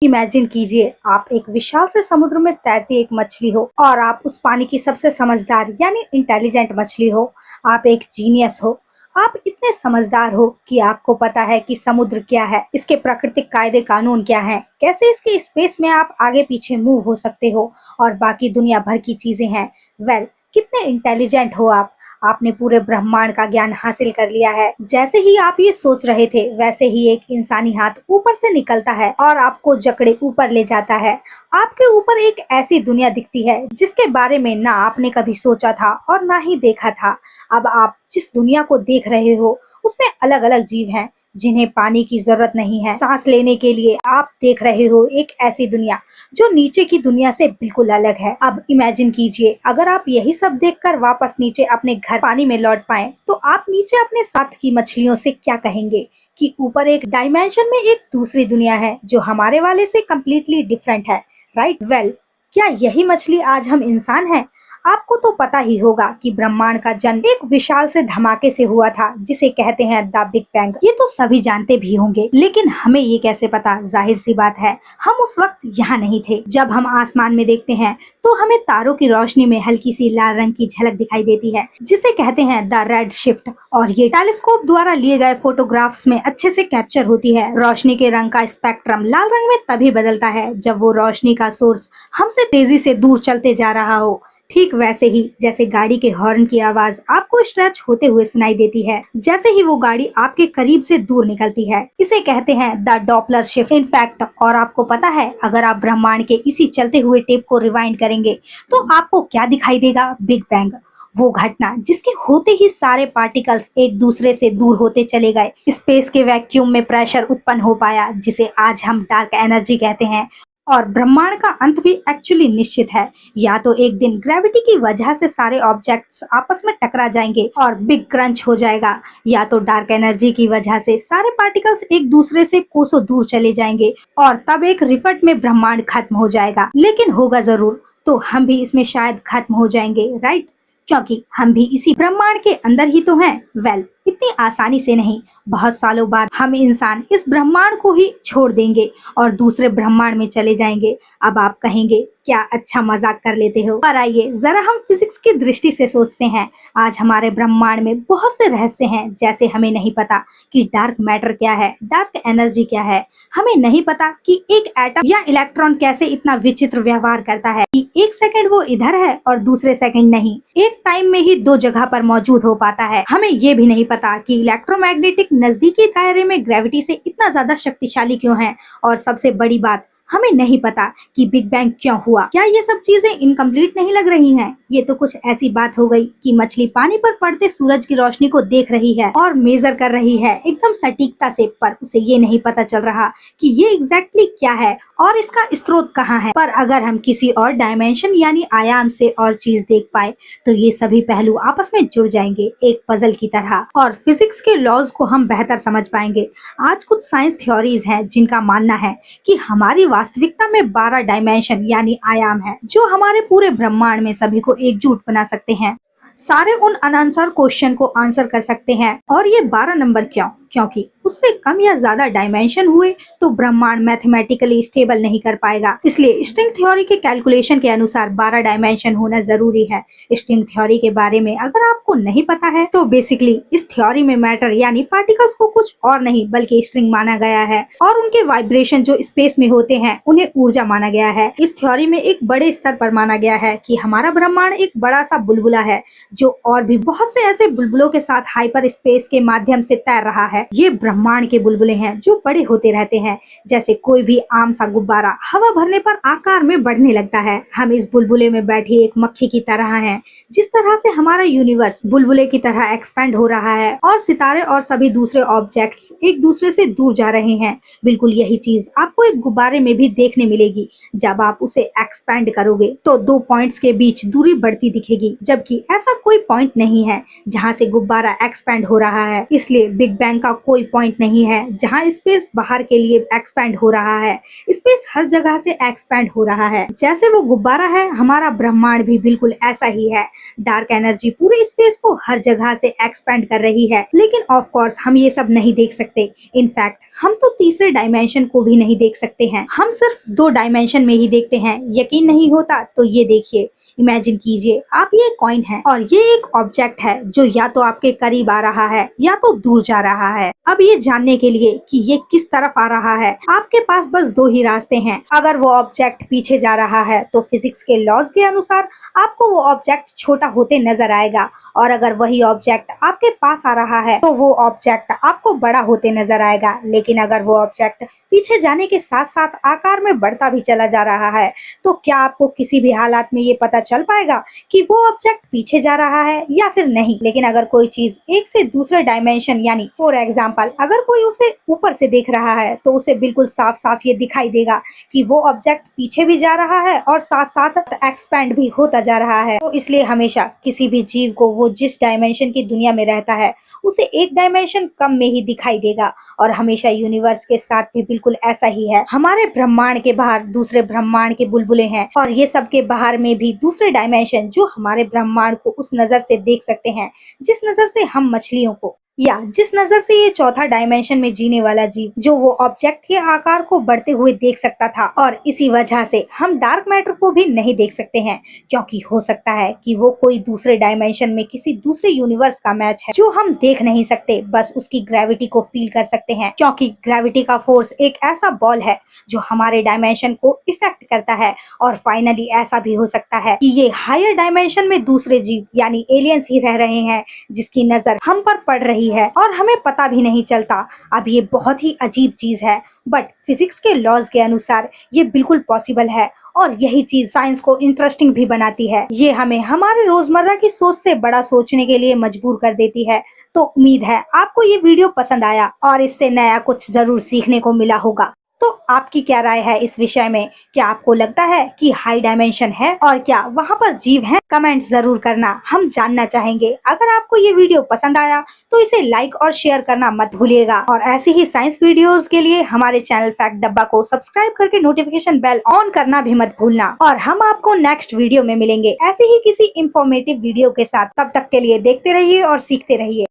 Imagine कीजिए आप एक विशाल से समुद्र में तैरती एक मछली हो और आप उस पानी की सबसे समझदार यानी इंटेलिजेंट मछली हो। आप एक जीनियस हो। आप इतने समझदार हो कि आपको पता है कि समुद्र क्या है, इसके प्राकृतिक कायदे कानून क्या हैं, कैसे इसके स्पेस में आप आगे पीछे मूव हो सकते हो और बाकी दुनिया भर की चीजें हैं। वेल, कितने इंटेलिजेंट हो आप। आपने पूरे ब्रह्मांड का ज्ञान हासिल कर लिया है। जैसे ही आप ये सोच रहे थे वैसे ही एक इंसानी हाथ ऊपर से निकलता है और आपको जकड़े ऊपर ले जाता है। आपके ऊपर एक ऐसी दुनिया दिखती है जिसके बारे में ना आपने कभी सोचा था और ना ही देखा था। अब आप जिस दुनिया को देख रहे हो उसमें अलग अलग जीव हैं जिन्हें पानी की जरूरत नहीं है सांस लेने के लिए। आप देख रहे हो एक ऐसी दुनिया जो नीचे की दुनिया से बिल्कुल अलग है। अब इमेजिन कीजिए अगर आप यही सब देखकर वापस नीचे अपने घर पानी में लौट पाए तो आप नीचे अपने साथ की मछलियों से क्या कहेंगे कि ऊपर एक डायमेंशन में एक दूसरी दुनिया है जो हमारे वाले से कम्प्लीटली डिफरेंट है, राइट? वेल, क्या यही मछली आज हम इंसान हैं? आपको तो पता ही होगा कि ब्रह्मांड का जन्म एक विशाल से धमाके से हुआ था जिसे कहते हैं द बिग बैंग। ये तो सभी जानते भी होंगे, लेकिन हमें ये कैसे पता? जाहिर सी बात है हम उस वक्त यहाँ नहीं थे। जब हम आसमान में देखते हैं तो हमें तारों की रोशनी में हल्की सी लाल रंग की झलक दिखाई देती है जिसे कहते हैं द रेड शिफ्ट, और ये टेलीस्कोप द्वारा लिए गए फोटोग्राफ्स में अच्छे से कैप्चर होती है। रोशनी के रंग का स्पेक्ट्रम लाल रंग में तभी बदलता है जब वो रोशनी का सोर्स हमसे तेजी से दूर चलते जा रहा हो। ठीक वैसे ही जैसे गाड़ी के हॉर्न की आवाज आपको स्ट्रेच होते हुए सुनाई देती है जैसे ही वो गाड़ी आपके करीब से दूर निकलती है। इसे कहते हैं द डॉपलर शिफ्ट इनफैक्ट। और आपको पता है अगर आप ब्रह्मांड के इसी चलते हुए टेप को रिवाइंड करेंगे तो आपको क्या दिखाई देगा? बिग बैंग, वो घटना जिसके होते ही सारे पार्टिकल्स एक दूसरे से दूर होते चले गए। स्पेस के वैक्यूम में प्रेशर उत्पन्न हो पाया जिसे आज हम डार्क एनर्जी कहते हैं। और ब्रह्मांड का अंत भी एक्चुअली निश्चित है। या तो एक दिन ग्रेविटी की वजह से सारे ऑब्जेक्ट्स आपस में टकरा जाएंगे और बिग क्रंच हो जाएगा, या तो डार्क एनर्जी की वजह से सारे पार्टिकल्स एक दूसरे से कोसों दूर चले जाएंगे और तब एक रिफट में ब्रह्मांड खत्म हो जाएगा। लेकिन होगा जरूर, तो हम भी इसमें शायद खत्म हो जाएंगे, राइट? क्योंकि हम भी इसी ब्रह्मांड के अंदर ही तो हैं। वेल, इतनी आसानी से नहीं, बहुत सालों बाद हम इंसान इस ब्रह्मांड को ही छोड़ देंगे और दूसरे ब्रह्मांड में चले जाएंगे। अब आप कहेंगे क्या अच्छा मजाक कर लेते हो, पर आइए जरा हम फिजिक्स की दृष्टि से सोचते हैं। आज हमारे ब्रह्मांड में बहुत से रहस्य हैं, जैसे हमें नहीं पता कि डार्क मैटर क्या है, डार्क एनर्जी क्या है। हमें नहीं पता कि एक एटम या इलेक्ट्रॉन कैसे इतना विचित्र व्यवहार करता है कि एक सेकंड वो इधर है और दूसरे सेकंड नहीं, एक टाइम में ही दो जगह पर मौजूद हो पाता है। हमें ये भी नहीं पता कि इलेक्ट्रोमैग्नेटिक नजदीकी दायरे में ग्रेविटी से इतना ज्यादा शक्तिशाली क्यों है। और सबसे बड़ी बात, हमें नहीं पता कि बिग बैंग क्यों हुआ। क्या ये सब चीजें इनकम्प्लीट नहीं लग रही हैं? ये तो कुछ ऐसी बात हो गई कि मछली पानी पर पड़ते सूरज की रोशनी को देख रही है और मेजर कर रही है एकदम सटीकता से, पर उसे ये नहीं पता चल रहा कि ये एग्जैक्टली क्या है और इसका स्रोत कहाँ है। पर अगर हम किसी और डायमेंशन यानी आयाम से और चीज देख पाए तो ये सभी पहलू आपस में जुड़ जाएंगे एक पजल की तरह और फिजिक्स के लॉज को हम बेहतर समझ पाएंगे। आज कुछ साइंस थ्योरीज हैं जिनका मानना है कि हमारी वास्तविकता में 12 डायमेंशन यानी आयाम है जो हमारे पूरे ब्रह्मांड में सभी को एकजुट बना सकते हैं, सारे उन अनआंसर क्वेश्चन को आंसर कर सकते हैं। और ये 12 नंबर क्यों? क्योंकि उससे कम या ज्यादा डायमेंशन हुए तो ब्रह्मांड मैथमेटिकली स्टेबल नहीं कर पाएगा। इसलिए स्ट्रिंग थ्योरी के कैलकुलेशन के अनुसार 12 डायमेंशन होना जरूरी है। स्ट्रिंग थ्योरी के बारे में अगर आपको नहीं पता है तो बेसिकली इस थ्योरी में मैटर यानी पार्टिकल्स को कुछ और नहीं बल्कि स्ट्रिंग माना गया है और उनके वाइब्रेशन जो स्पेस में होते हैं उन्हें ऊर्जा माना गया है। इस थ्योरी में एक बड़े स्तर पर माना गया है कि हमारा ब्रह्मांड एक बड़ा सा बुलबुला है जो और भी बहुत से ऐसे बुलबुलों के साथ हाइपर स्पेस के माध्यम से तैर रहा है। ये ब्रह्मांड के बुलबुले हैं जो बड़े होते रहते हैं, जैसे कोई भी आम सा गुब्बारा हवा भरने पर आकार में बढ़ने लगता है। हम इस बुलबुले में बैठी एक मक्खी की तरह हैं। जिस तरह से हमारा यूनिवर्स बुलबुले की तरह एक्सपेंड हो रहा है और सितारे और सभी दूसरे ऑब्जेक्ट्स एक दूसरे से दूर जा रहे हैं, बिल्कुल यही चीज आपको एक गुब्बारे में भी देखने मिलेगी। जब आप उसे एक्सपेंड करोगे तो दो पॉइंट्स के बीच दूरी बढ़ती दिखेगी, जबकि ऐसा कोई पॉइंट नहीं है जहाँ से गुब्बारा एक्सपेंड हो रहा है। इसलिए बिग बैंग का कोई पॉइंट नहीं है जहाँ स्पेस बाहर के लिए एक्सपैंड हो रहा है। स्पेस हर जगह से एक्सपैंड हो रहा है। जैसे वो गुब्बारा है, हमारा ब्रह्मांड भी बिल्कुल ऐसा ही है। डार्क एनर्जी पूरे स्पेस को हर जगह से एक्सपैंड कर रही है, लेकिन ऑफ कोर्स हम ये सब नहीं देख सकते। इनफैक्ट हम तो तीसरे डायमेंशन को भी नहीं देख सकते हैं, हम सिर्फ 2 डायमेंशन में ही देखते हैं। यकीन नहीं होता तो ये देखिए, इमेजिन कीजिए आप ये कॉइन है और ये एक ऑब्जेक्ट है जो या तो आपके करीब आ रहा है या तो दूर जा रहा है। अब ये जानने के लिए कि ये किस तरफ आ रहा है, आपके पास बस 2 ही रास्ते हैं। अगर वो ऑब्जेक्ट पीछे जा रहा है तो फिजिक्स के लॉज के अनुसार आपको वो ऑब्जेक्ट छोटा होते नजर आएगा, और अगर वही ऑब्जेक्ट आपके पास आ रहा है तो वो ऑब्जेक्ट आपको बड़ा होते नजर आएगा। लेकिन अगर वो ऑब्जेक्ट पीछे जाने के साथ साथ आकार में बढ़ता भी चला जा रहा है, तो क्या आपको किसी भी हालात में ये पता चल पाएगा कि वो ऑब्जेक्ट पीछे जा रहा है या फिर नहीं। लेकिन अगर कोई चीज एक से दूसरे डायमेंशन, यानी फॉर एग्जांपल अगर कोई उसे ऊपर से देख रहा है, तो उसे बिल्कुल साफ साफ ये दिखाई देगा कि वो ऑब्जेक्ट पीछे भी जा रहा है और साथ साथ एक्सपैंड भी होता जा रहा है। तो इसलिए हमेशा किसी भी जीव को वो जिस डायमेंशन की दुनिया में रहता है उसे एक डायमेंशन कम में ही दिखाई देगा। और हमेशा यूनिवर्स के साथ भी बिल्कुल ऐसा ही है। हमारे ब्रह्मांड के बाहर दूसरे ब्रह्मांड के बुलबुले हैं, और ये सब के बाहर में भी दूसरे डायमेंशन जो हमारे ब्रह्मांड को उस नजर से देख सकते हैं जिस नजर से हम मछलियों को, या जिस नजर से ये चौथा डायमेंशन में जीने वाला जीव जो वो ऑब्जेक्ट के आकार को बढ़ते हुए देख सकता था। और इसी वजह से हम डार्क मैटर को भी नहीं देख सकते हैं, क्योंकि हो सकता है कि वो कोई दूसरे डायमेंशन में किसी दूसरे यूनिवर्स का मैच है जो हम देख नहीं सकते, बस उसकी ग्रेविटी को फील कर सकते हैं। क्योंकि ग्रेविटी का फोर्स एक ऐसा बॉल है जो हमारे डायमेंशन को इफेक्ट करता है। और फाइनली ऐसा भी हो सकता है कि ये हायर डायमेंशन में दूसरे जीव यानी एलियंस ही रह रहे हैं जिसकी नजर हम पर पड़ रही है और हमें पता भी नहीं चलता। अब ये बहुत ही अजीब चीज है, बट फिजिक्स के लॉज के अनुसार ये बिल्कुल पॉसिबल है। और यही चीज साइंस को इंटरेस्टिंग भी बनाती है। ये हमें हमारे रोजमर्रा की सोच से बड़ा सोचने के लिए मजबूर कर देती है। तो उम्मीद है आपको ये वीडियो पसंद आया और इससे नया कुछ जरूर सीखने को मिला होगा। तो आपकी क्या राय है इस विषय में? क्या आपको लगता है कि हाई डायमेंशन है और क्या वहाँ पर जीव हैं? कमेंट जरूर करना, हम जानना चाहेंगे। अगर आपको ये वीडियो पसंद आया तो इसे लाइक और शेयर करना मत भूलिएगा। और ऐसी ही साइंस वीडियोस के लिए हमारे चैनल फैक्ट डब्बा को सब्सक्राइब करके नोटिफिकेशन बेल ऑन करना भी मत भूलना। और हम आपको नेक्स्ट वीडियो में मिलेंगे ऐसे ही किसी इंफॉर्मेटिव वीडियो के साथ। तब तक के लिए देखते रहिए और सीखते रहिए।